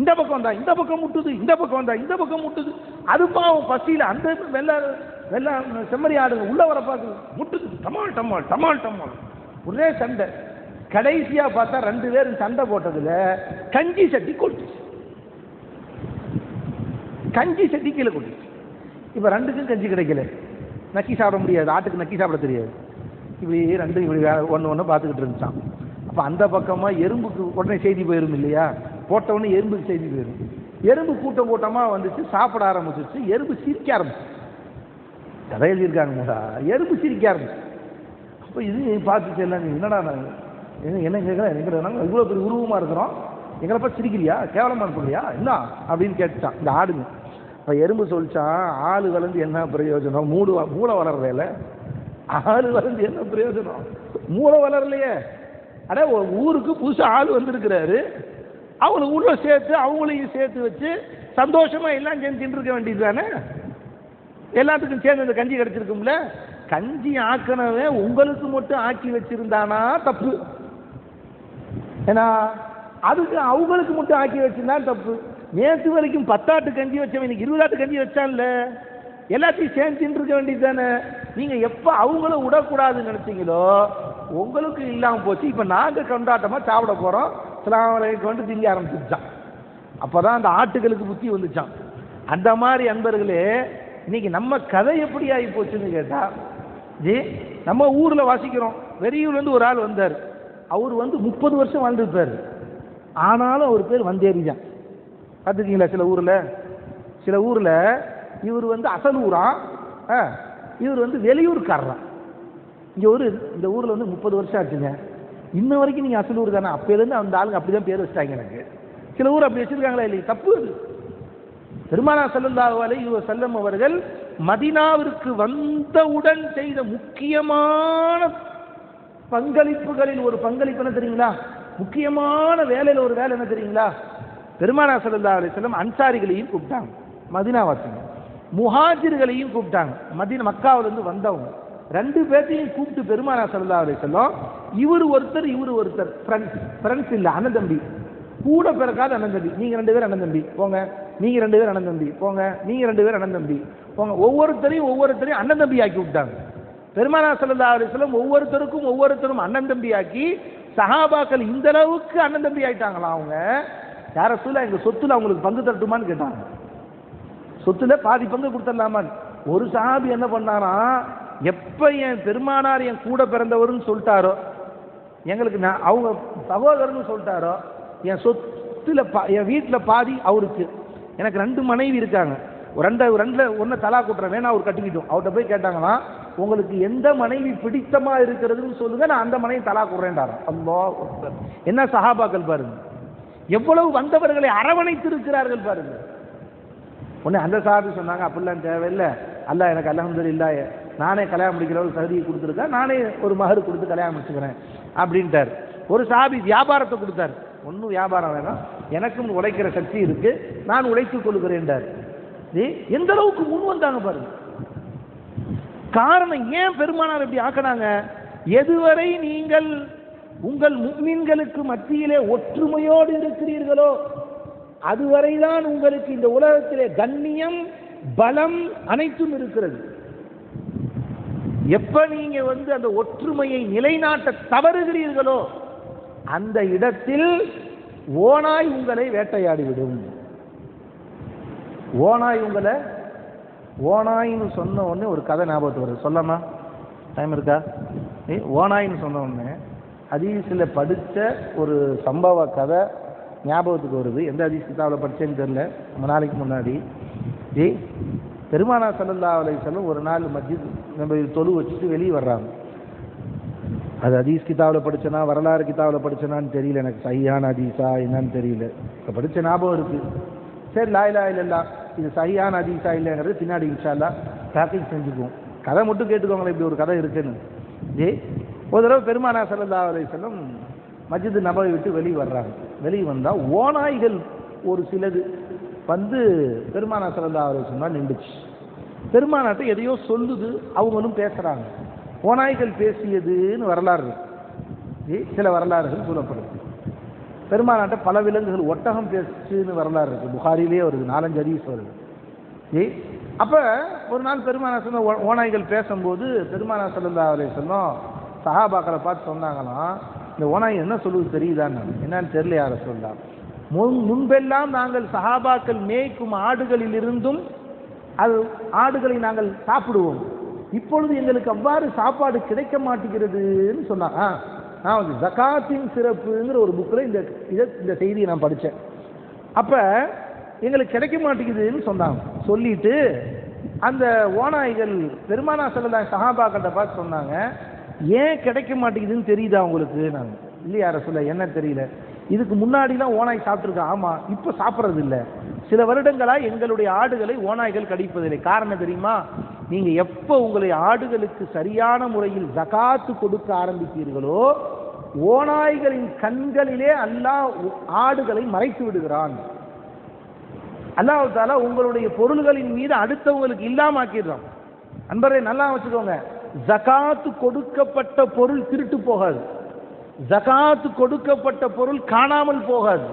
இந்த பக்கம் வந்தா இந்த பக்கம் முட்டுது, இந்த பக்கம் வந்தா இந்த பக்கம் முட்டுது. அது பாவம் பசியில் அந்த வெள்ளா செம்மறி ஆடுங்க உள்ள வர பார்க்குது, முட்டுது, டமால் டமால் டமால் டமால், ஒரே சண்டை. கடைசியா பார்த்தா 2 பேரும் சண்டை போட்டதுல கஞ்சி சட்டி கொட்டுச்சு, கஞ்சி சட்டி கீழே கொட்டுச்சு. இப்ப 2க்கும் கஞ்சி கிடைக்கல, நக்கி சாப்பிட முடியாது, ஆட்டுக்கு நக்கி சாப்பிட தெரியாது. இப்படி 2 இப்படி ஒன்று பார்த்துக்கிட்டு இருந்துச்சான். அப்ப அந்த பக்கமா எறும்புக்கு உடனே செய்தி போயிரும் இல்லையா, போட்டவுடனே எறும்புக்கு செய்தி போயிடும். எறும்பு கூட்டம் கூட்டமா வந்துச்சு, சாப்பிட ஆரம்பிச்சிச்சு. எறும்பு சிரிக்க ஆரம்பிச்சு, கதை எழுதியிருக்காங்க, எறும்பு சிரிக்க ஆரம்பிச்சு. அப்போ இது பார்த்துச்சு எல்லாம், என்னடா என்ன கேட்குறேன், இவ்வளோ பெரிய உருவமா இருக்கிறோம், எங்களப்பா சிரிக்கிறியா, கேவலமா சொல்றியா என்ன அப்படின்னு கேட்டுச்சான் இந்த ஆடுங்க. இப்போ எறும்பு சொல்லிச்சான், ஆளு வளர்ந்து என்ன பிரயோஜனம், மூளை வளர்றதில்ல, ஆள் வளர்ந்து என்ன பிரயோஜனம்? மூளை வளரலையே. அட ஊருக்கு புதுசு ஆள் வந்திருக்கிறாரு, அவங்களை உள்ள சேர்த்து அவங்களையும் சேர்த்து வச்சு சந்தோஷமா எல்லாம் சேர்ந்து தின்றுக்க வேண்டியது தானே. எல்லாத்துக்கும் சேர்ந்து அந்த கஞ்சி கிடைச்சிருக்கும்ல. கஞ்சி ஆக்கனவே உங்களுக்கு மட்டும் ஆக்கி வச்சிருந்தானா தப்பு. ஏன்னா அதுக்கு அவங்களுக்கு மட்டும் ஆக்கி வச்சிருந்தா தப்பு. நேற்று வரைக்கும் 10 ஆட்டு கஞ்சி வச்சவன் இன்னைக்கு 20 ஆட்டு கஞ்சி வச்சான்ல, எல்லாத்தையும் சேர்ந்து தின்றுக்க வேண்டியது தானே. நீங்க எப்ப அவங்கள விடக்கூடாதுன்னு நினைச்சீங்களோ உங்களுக்கு இல்லாம போச்சு. இப்ப நாங்க கொண்டாட்டமா சாப்பிட போறோம், கொண்டு திங்க ஆரம்பிச்சான். அப்பதான் அந்த ஆட்டுகளுக்கு புத்தி வந்துச்சான். அந்த மாதிரி அன்பர்களே, இன்னைக்கு நம்ம கதை எப்படி ஆகி போச்சுன்னு கேட்டா, ஜி நம்ம ஊர்ல வாசிக்கிறோம், வெறியூர்ல இருந்து ஒரு ஆள் வந்தார். அவர் 30 வருஷம் வாழ்ந்துருப்பாரு. ஆனாலும் அவர் பேர் வந்தேரிஜான். பார்த்துருக்கீங்களா? சில ஊர்ல இவர் அசல் ஊரா, இவர் வெளியூர்காரரா. இந்த ஊர்ல 30 வருஷம் ஆச்சுங்க. இன்ன வரைக்கும் நீங்க அசல் ஊர் தானே. அப்பையிலேருந்து அந்த ஆளுங்க அப்படிதான் பேர் வச்சிட்டாங்க. எனக்கு சில ஊர் அப்படி வச்சிருக்காங்களா இல்லையா? தப்பு. பெருமானார் ஸல்லல்லாஹு அலைஹி வஸல்லம் அவர்கள் மதீனாவிற்கு வந்தவுடன் செய்த முக்கியமான பங்களிப்புகளில் ஒரு பங்களிப்பு என்ன தெரியுங்களா? முக்கியமான வேலையில் ஒரு வேலை என்ன தெரியுங்களா? பெருமானார் ஸல்லல்லாஹு அலைஹி வஸல்லம் அன்சாரிகளையும் கூப்பிட்டாங்க, மதீனாவாசிங்க. முஹாஜிர்களையும் கூப்பிட்டாங்க, மக்காவிலிருந்து வந்தவங்க. 2 பேர்த்தையும் கூப்பிட்டு பெருமானார் ஸல்லல்லாஹு அலைஹி வஸல்லம் இவர் ஒருத்தர் ஃப்ரெண்ட்ஸ் இல்ல, அண்ணன் தம்பி, கூட பிறக்காத அண்ணன் தம்பி. நீங்க 2 பேர் அண்ணன் தம்பி போங்க, நீங்க 2 பேர் அண்ணன் தம்பி போங்க, நீங்க 2 பேர் அண்ணன் தம்பி போங்க. ஒவ்வொருத்தரையும் அண்ணன் தம்பி ஆக்கி விட்டாங்க. பெருமானார் ஸல்லல்லாஹு அலைஹி வஸல்லம் ஒவ்வொருத்தரும் அண்ணன் தம்பி ஆக்கி, சஹாபாக்கள் இந்த அளவுக்கு அண்ணன் தம்பி ஆயிட்டாங்களா? அவங்க யார ரசூலா எங்க சொத்துல அவங்களுக்கு பங்கு தரட்டுமான்னு கேட்டாங்க. சொத்துல பாதி பங்கு கொடுத்துடலாமான்னு. ஒரு சஹாபி என்ன பண்ணாரா, எப்ப என் பெருமானார் என் கூட பிறந்தவர்னு சொல்லிட்டாரோ, எங்களுக்கு அவங்க சகோதரர்னு சொல்லிட்டாரோ, என் சொத்துல என் வீட்டுல பாதி அவருக்கு. எனக்கு 2 மனைவி இருக்காங்க, ரெண்டுல ஒன்னு தலா கூட்டுறேன், வேணா அவர் கட்டிக்கிட்டோம். அவர்கிட்ட போய் கேட்டாங்களா, உங்களுக்கு எந்த மனைவி பிடித்தமா இருக்கிறதுன்னு சொல்லுங்க, நான் அந்த மனைவி தலா கூடுறேன்டாரு. அல்லாஹ் அக்பர். என்ன சஹாபாக்கள் பாருங்க, எவ்வளவு வந்தவர்களை அரவணைத்து இருக்கிறார்கள் பாருங்க. உடனே அந்த சஹாபி சொன்னாங்க, அப்படிலாம் தேவையில்லை, அல்லாஹ் எனக்கு அல்ஹம்துலில்லாஹ் நானே கல்யாணம் முடிக்கிற ஒரு தகுதியை கொடுத்துருக்கேன், நானே ஒரு மகர் கொடுத்து கல்யாணம் முடிச்சுக்கிறேன் அப்படின்ட்டார். ஒரு சஹாபி வியாபாரத்தை கொடுத்தார், ஒன்றும் வியாபாரம் வேணாம், எனக்கும் உழைக்கிற சக்தி இருக்கு, நான் உழைத்துக் கொள்கிறேன்டார். எந்த அளவுக்கு முன் வந்தாங்க பாருங்க. காரணம் ஏன் பெருமானார் இப்படி ஆக்கினாங்க? எதுவரை நீங்கள் உங்கள் முஃமின்களுக்கு மத்தியிலே ஒற்றுமையோடு இருக்கிறீர்களோ அதுவரைதான் உங்களுக்கு இந்த உலகத்திலே கண்ணியம், பலம் அனைத்தும் இருக்கிறது. எப்ப நீங்க அந்த ஒற்றுமையை நிலைநாட்ட தவறுகிறீர்களோ அந்த இடத்தில் ஓநாய் உங்களை வேட்டையாடிவிடும். ஓநாயின்னு சொன்ன உடனே ஒரு கதை ஞாபகத்துக்கு வருது, சொல்லமா? டைம் இருக்கா? ஓநாயின்னு சொன்ன உடனே ஹதீஸில் படித்த ஒரு சம்பவ கதை ஞாபகத்துக்கு வருது. எந்த ஹதீஸ் கிதாபில் படித்தேன்னு தெரியல, ரொம்ப நாளைக்கு முன்னாடி. பெருமானார் ஸல்லல்லாஹு அலைஹி வஸல்லம் ஒரு நாள் மஸ்ஜித் நம்ம தொழு வச்சுட்டு வெளியே வர்றாங்க. அது ஹதீஸ் கிதாபில் படித்தனா வரலாறு கிதாபில் படித்தனான்னு தெரியல, எனக்கு சஹீஹான ஹதீஸா என்னன்னு தெரியல, இப்போ படித்த ஞாபகம் இருக்கு. சரி, லா இலாஹா இல்லல்லாஹ் இது சஹீஹான ஹதீஸா இல்லைங்கிறது பின்னாடி இன்ஷா அல்லாஹ் டாக்கிங் செஞ்சுக்குவோம். கதை மட்டும் கேட்டுக்கோங்களேன், இப்படி ஒரு கதை இருக்குன்னு. ஒரு தடவை பெருமானார் ஸல்லல்லாஹு அலைஹி வஸல்லம் மஸ்ஜித் நபவி விட்டு வெளியே வர்றாங்க. வெளியே வந்தால் ஓநாய்கள் ஒரு சிலது பெருமானார் ஸல்லல்லாஹு அலைஹி வஸல்லம் நின்றுச்சு. பெருமானார்ட்ட எதையோ சொல்லுது, அவங்களும் பேசுறாங்க. ஓநாய்கள் பேசியதுன்னு வரலாறு, சில வரலாறுகள் சொல்லப்படுது. பெருமானார்ட்ட பல விலங்குகள், ஒட்டகம் பேசுன்னு வரலாறு இருக்கு, புகாரிலேயே வருது, 4-5 ஹதீஸ் வருது. அப்ப ஒரு நாள் பெருமானார் சொன்ன ஓநாய்கள் பேசும்போது பெருமானார் ஸல்லல்லாஹு அலைஹி வஸல்லம் சஹாபாக்களை பார்த்து சொன்னாங்களாம், இந்த ஓநாய் என்ன சொல்லுவது தெரியுதான்னு. என்னன்னு தெரியல யார சொல்லலாம். முன்பெல்லாம் நாங்கள் சஹாபாக்கள் மேய்க்கும் ஆடுகளில் இருந்தும் ஆடுகளை நாங்கள் சாப்பிடுவோம், இப்பொழுது எங்களுக்கு அவ்வாறு சாப்பாடு கிடைக்க மாட்டேங்கிறதுன்னு சொன்னாங்க. நான் ஜகாத்தின் சிறப்புங்கிற ஒரு புக்கில் இந்த செய்தியை நான் படித்தேன். அப்ப எங்களுக்கு கிடைக்க மாட்டேங்குதுன்னு சொன்னாங்க. சொல்லிட்டு அந்த ஓநாய்கள் பெருமானார் ஸல்லல்லாஹு அலைஹி சஹாபாக்களை பார்த்து சொன்னாங்க, ஏன் கிடைக்க மாட்டேங்குதுன்னு தெரியுதா உங்களுக்கு? நாங்கள் இல்லையா ரசூலல்லாஹ், என்ன தெரியல. இதுக்கு முன்னாடிலாம் ஓநாய் சாப்பிட்ருக்கா? ஆமாம். இப்போ சாப்பிட்றது இல்லை. சில வருடங்களாக எங்களுடைய ஆடுகளை ஓநாய்கள் கடிப்பதில்லை. காரணம் தெரியுமா? நீங்கள் எப்போ உங்களுடைய ஆடுகளுக்கு சரியான முறையில் ஜகாத்து கொடுக்க ஆரம்பித்தீர்களோ ஓநாய்களின் கண்களிலே அல்லாஹ் ஆடுகளை மறைத்து விடுகிறான். அல்லாஹ் தஆலா உங்களுடைய பொருள்களின் மீது அடுத்தவங்களுக்கு இல்லாமக்கிடுறான். அன்பரே நல்லா வச்சுக்கோங்க, ஜகாத்து கொடுக்கப்பட்ட பொருள் திருட்டு போகாது, ஜகாத்து கொடுக்கப்பட்ட பொருள் காணாமல் போகாது.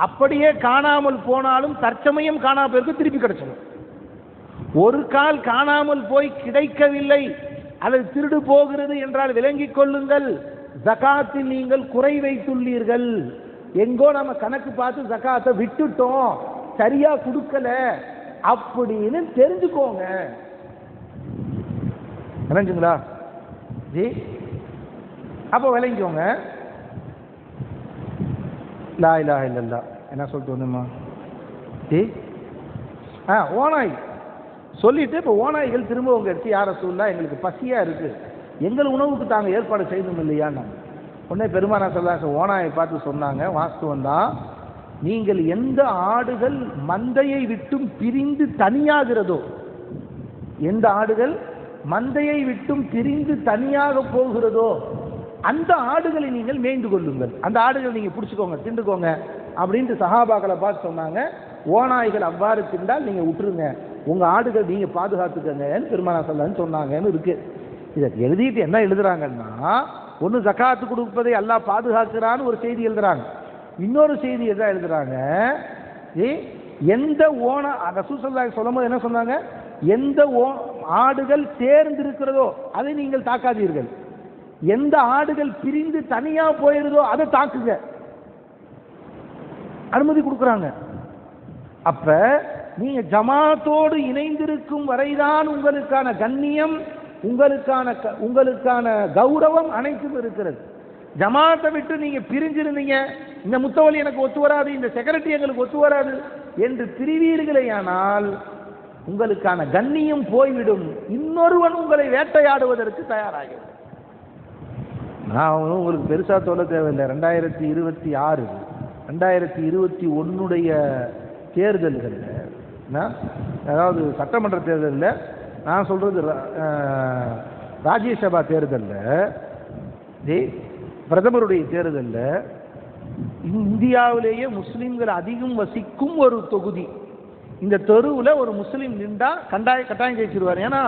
அப்படியே காணாமல் போனாலும் தற்சமயம் காணாமல் போயிருக்கு, திருப்பி கிடைச்சிடும். ஒரு கால் காணாமல் போய் கிடைக்கவில்லை அல்லது திருடு போகிறது என்றால் விளங்கிக் கொள்ளுங்கள், ஜகாத்தில் நீங்கள் குறை வைத்துள்ளீர்கள். எங்கோ நம்ம கணக்கு பார்த்து ஜகாத்தை விட்டுட்டோம், சரியா கொடுக்கல அப்படின்னு தெரிஞ்சுக்கோங்க. விளங்குங்களா ஜி? அப்போ விளங்கிக்கோங்க. லா இலாஹ இல்லல்லாஹ் என்ன சொல்லிட்டு வந்தோம்மா ஜி? ஓநாய் சொல்லிட்டு இப்போ ஓநாய்கள் திரும்ப உங்க எடுத்து யார சொல்லலாம், எங்களுக்கு பசியா இருக்கு, எங்கள் உணவுக்கு தாங்க ஏற்பாடு செய்யணும் இல்லையான்னு. உடனே பெருமானா சொல்ல ஓநாயை பார்த்து சொன்னாங்க, வாஸ்துவம் தான், நீங்கள் எந்த ஆடுகள் மந்தையை விட்டும் பிரிந்து தனியாகிறதோ, எந்த ஆடுகள் மந்தையை விட்டும் பிரிந்து தனியாக போகிறதோ அந்த ஆடுகளை நீங்கள் மேய்ந்து கொள்ளுங்கள், அந்த ஆடுகளை நீங்க பிடிச்சுக்கோங்க, திண்டுக்கோங்க அப்படின்ட்டு சஹாபாக்களை பார்த்து சொன்னாங்க. ஓநாய்கள் அவ்வாறு திண்டால் நீங்க விட்டுருங்க, உங்க ஆடுகள் நீங்க பாதுகாத்துக்கங்கன்னு பெருமானா சொல்லன்னு சொன்னாங்கன்னு இருக்கு. இதை எழுதிட்டு என்ன எழுதுறாங்கன்னா, ஒன்று ஜகாத்து கொடுப்பதை அல்லாஹ் பாதுகாக்கிறான்னு ஒரு செய்தி எழுதுறாங்க, இன்னொரு செய்தி எதான் எழுதுறாங்க, எந்த ரசூல் ஸல்லல்லாஹு அலைஹி வஸல்லம் சொல்லும்போது என்ன சொன்னாங்க, எந்த ஆடுகள் சேர்ந்து இருக்கிறதோ அதை நீங்கள் தாக்காதீர்கள், எந்த ஆடுகள் பிரிந்து தனியா போயிருதோ அதை தாக்குங்க, அனுமதி கொடுக்குறாங்க. அப்ப நீங்க ஜமாத்தோடு இணைந்திருக்கும் வரைதான் உங்களுக்கான கண்ணியம், உங்களுக்கான கௌரவம் அனைத்தும் இருக்கிறது. ஜமாத்தை விட்டு நீங்க பிரிஞ்சிருந்தீங்க, இந்த முத்தவலி எனக்கு ஒத்து வராது, இந்த செக்ரட்டரி எங்களுக்கு ஒத்து வராது என்று பிரிவீர்களேயானால் உங்களுக்கான கண்ணியம் போய்விடும், இன்னொருவன் உங்களை வேட்டையாடுவதற்கு தயாராகும். நான் உங்களுக்கு பெருசா சொல்ல தேவையில்லை. 2026 2021 தேர்தல்கள், அதாவது சட்டமன்ற தேர்தலில் நான் சொல்றது ராஜ்யசபா தேர்தலில், பிரதமருடைய தேர்தலில் இந்தியாவிலேயே முஸ்லிம்கள் அதிகம் வசிக்கும் ஒரு தொகுதி, இந்த தெருவில் ஒரு முஸ்லீம் நின்றா கட்டாயம் ஜெயிச்சிருவார். ஏன்னா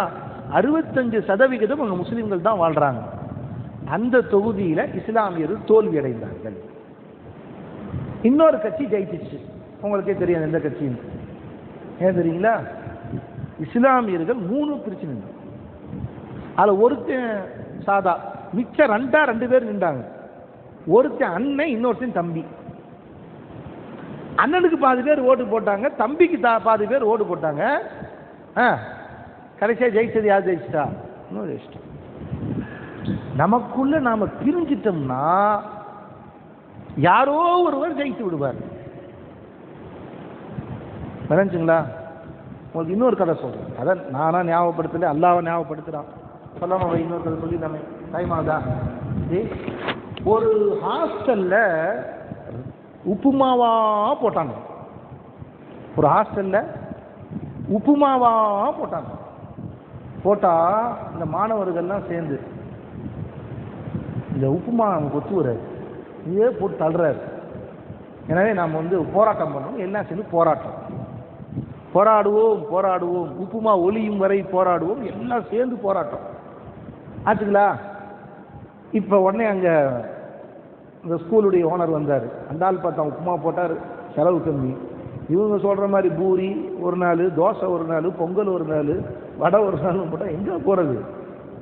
65% அங்கே முஸ்லீம்கள் தான் வாழ்றாங்க. அந்த தொகுதியில் இஸ்லாமியர்கள் தோல்வி அடைந்தார்கள். இன்னொரு கட்சி ஜெயிச்சிச்சு, உங்களுக்கே தெரியும் எந்த கட்சின்னு. ஏன் தெரியுங்களா? இஸ்லாமியர்கள் 3 பிரிச்சு நின்றாங்க. அதில் ஒருத்தன் சாதா, மிச்சம் 2 பேர் நின்றாங்க. ஒருத்தன் அண்ணன், இன்னொருத்தன் தம்பி. அண்ணனுக்கு பாதி பேர் ஓட்டு போட்டாங்க, தம்பிக்கு பாதி பேர் ஓட்டு போட்டாங்க. கடைசியாக ஜெயிச்சது யார் ஜெயிச்சிட்டா? இன்னும் ஜெயிச்சிட்டோம். நமக்குள்ள நாம பிரிஞ்சிட்டோம்னா யாரோ ஒருவர் ஜெயித்து விடுவார். விளைஞ்சுங்களா? உங்களுக்கு இன்னொரு கதை சொல்றேன். அதை நானா ஞாபகப்படுத்தல, அல்லாஹ்வை ஞாபகப்படுத்துறான். சொல்லாம இன்னொரு கதை சொல்லி நம்ம டைம் ஆகுதா? ஒரு ஹாஸ்டல்ல உப்புமாவா போட்டாங்க. ஒரு ஹாஸ்டல்ல உப்புமாவா போட்டாங்க. போட்டா இந்த மாணவர்கள்லாம் சேர்ந்து இந்த உப்புமா நமக்கு ஒத்து வராது, இதே போட்டு தள்ளுறாரு. எனவே நாம் போராட்டம் பண்ணணும், எல்லாம் சேர்ந்து போராடுவோம், உப்புமா ஒளியும் வரை போராடுவோம், எல்லாம் சேர்ந்து போராட்டம் ஆச்சுங்களா? இப்போ உடனே அங்கே இந்த ஸ்கூலுடைய ஓனர் வந்தார். அந்த ஆள் பார்த்தா உப்புமா போட்டார், செலவு கம்மி. இவங்க சொல்கிற மாதிரி பூரி ஒரு நாள், தோசை ஒரு நாள், பொங்கல் ஒரு நாள், வடை ஒரு நாள் போட்டால் எங்கே போகிறது?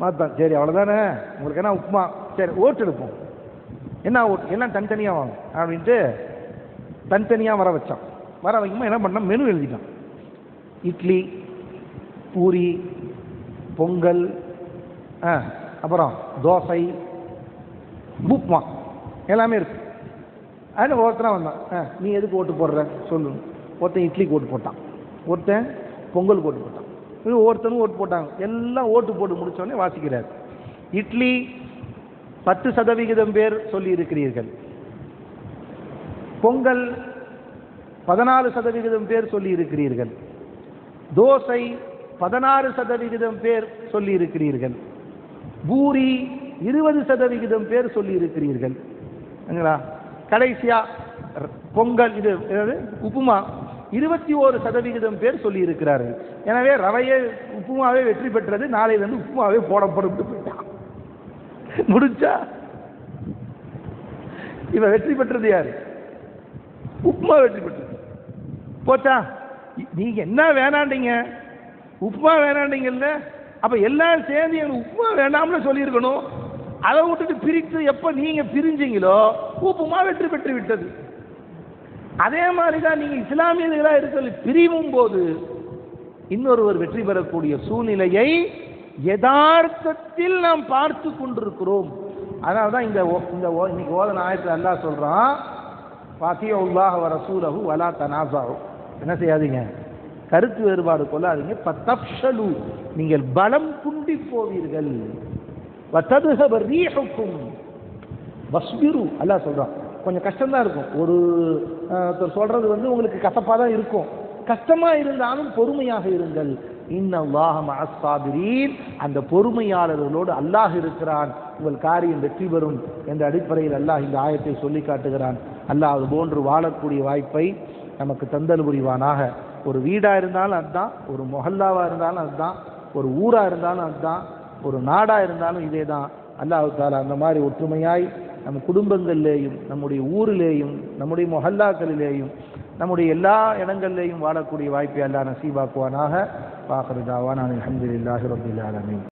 மாத்தான். சரி அவ்வளோதானே, உங்களுக்கு என்ன உப்புமா, சரி ஓட்டு எடுப்போம், என்ன ஓட்டு, எல்லாம் தனித்தனியாக வாங்க அப்படின்ட்டு தனித்தனியாக வர வச்சான். வர வைக்கும்போது என்ன பண்ணான், மெனு எழுதிட்டான். இட்லி, பூரி, பொங்கல், அப்புறம் தோசை, உப்புமா எல்லாமே இருக்கு. அதில் ஒருத்தனா வந்தான், நீ எதுக்கு ஓட்டு போடுற சொல்லு. ஒருத்தன் இட்லிக்கு ஓட்டு போட்டான், ஒருத்தன் பொங்கலுக்கு ஓட்டு போட்டான், ஒவ்வொருத்தனும் ஓட்டு போட்டாங்க. எல்லாம் ஓட்டு போட்டு முடிச்சோடனே வாசிக்கிறார். இட்லி 10% பேர் சொல்லி இருக்கிறீர்கள், பொங்கல் 14% பேர் சொல்லி இருக்கிறீர்கள். தோசை 16% பேர் சொல்லி இருக்கிறீர்கள். பூரி 20% பேர் சொல்லி இருக்கிறீர்கள். கடைசியா பொங்கல் இது உப்புமா 21% பேர் சொல்லி இருக்கிறார்கள். எனவே ரவையே உப்புமாவே வெற்றி பெற்றது. நாளையிலிருந்து உப்புமாவே போடப்படும். முடிச்சா இவ வெற்றி பெற்றது யாரு? உப்புமா வெற்றி பெற்றது. போச்சா? நீங்க என்ன வேணாண்டீங்க? உப்புமா வேணாண்டீங்கல்ல? அப்ப எல்லாம் சேர்ந்து எனக்கு உப்புமா வேண்டாம்னு சொல்லியிருக்கணும். அதை விட்டுட்டு பிரித்து எப்ப நீங்க பிரிஞ்சீங்களோ உப்புமா வெற்றி பெற்று விட்டது. அதே மாதிரிதான் நீங்க இஸ்லாமியர்களாக இருக்கிற பிரிவும் போது இன்னொருவர் வெற்றி பெறக்கூடிய சூழ்நிலையை யதார்த்தத்தில் நாம் பார்த்து கொண்டிருக்கிறோம். அதனால்தான் இன்னைக்கு ஓதன ஆயத்தில் அல்லாஹ் சொல்றான், வாத்தியுல்லாஹ வ ரசூலஹு வலா தனாஸு. என்ன செய்யாதீங்க? கருத்து வேறுபாடு கொள்ளாதீங்க. ஃபதஃப்ஷலு, நீங்கள் பலம் குண்டி போவீர்கள். வததுஹப ரீஹுக்கும் வஸ்பிரு. அல்லாஹ் சொல்றான், கொஞ்சம் கஷ்டம்தான் இருக்கும். ஒருத்தர் சொல்றது உங்களுக்கு கசப்பா தான் இருக்கும். கஷ்டமா இருந்தாலும் பொறுமையாக இருங்கள். இன்னல்லாஹ மஅஸ் ஸாபிரீன். அந்த பொறுமையாளர்களோடு அல்லாஹ் இருக்கிறான். உங்கள் காரியம் வெற்றி பெறும் என்ற அடிப்படையில் அல்லாஹ் இந்த ஆயத்தை சொல்லி காட்டுகிறான். அல்லாஹ் அது போன்று வாழக்கூடிய வாய்ப்பை நமக்கு தந்தல் புரிவானாக. ஒரு வீடா இருந்தாலும் அதுதான், ஒரு மொஹல்லாவா இருந்தாலும் அதுதான், ஒரு ஊரா இருந்தாலும் அதுதான், ஒரு நாடா இருந்தாலும் இதே தான். அல்லாஹ் தஆலா அந்த மாதிரி ஒற்றுமையாய் நம் குடும்பங்களிலேயும் நம்முடைய ஊரிலேயும் நம்முடைய மொஹல்லாக்களிலேயும் நம்முடைய எல்லா இடங்களிலேயும் வாழக்கூடிய வாய்ப்பை அல்லாஹ் நசீபாக்குவானாக. வாஹிரு தாவானா அல்ஹம்துலில்லாஹி ரப்பில் ஆலமீன்.